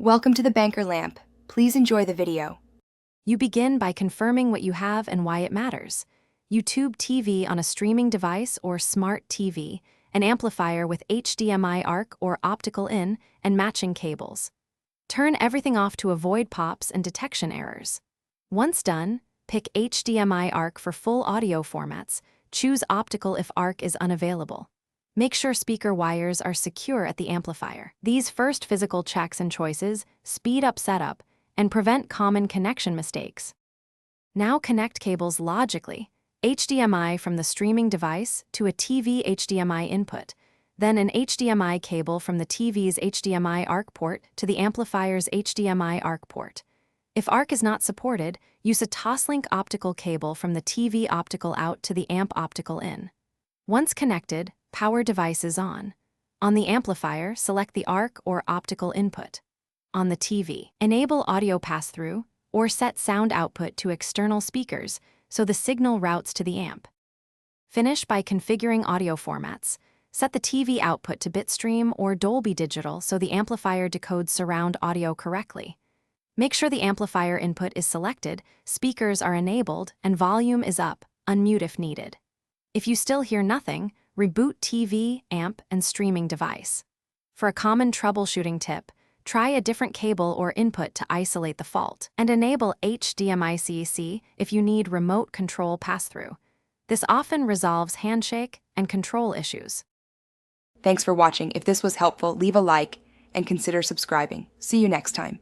Welcome to the Banker Lamp. Please enjoy the video. You begin by confirming what you have and why it matters. YouTube TV on a streaming device or smart TV, an amplifier with HDMI ARC or optical in, and matching cables. Turn everything off to avoid pops and detection errors. Once done, pick HDMI ARC for full audio formats. Choose optical if ARC is unavailable. Make sure speaker wires are secure at the amplifier. These first physical checks and choices speed up setup and prevent common connection mistakes. Now connect cables logically, HDMI from the streaming device to a TV HDMI input, then an HDMI cable from the TV's HDMI ARC port to the amplifier's HDMI ARC port. If ARC is not supported, use a Toslink optical cable from the TV optical out to the amp optical in. Once connected, power device is on. On the amplifier, select the ARC or optical input. On the TV, enable audio pass-through or set sound output to external speakers so the signal routes to the amp. Finish by configuring audio formats. Set the TV output to bitstream or Dolby Digital so the amplifier decodes surround audio correctly. Make sure the amplifier input is selected, speakers are enabled, and volume is up, unmute if needed. If you still hear nothing, reboot TV, amp, and streaming device. For a common troubleshooting tip, try a different cable or input to isolate the fault, and enable HDMI CEC if you need remote control pass-through. This often resolves handshake and control issues. Thanks for watching. If this was helpful, leave a like and consider subscribing. See you next time.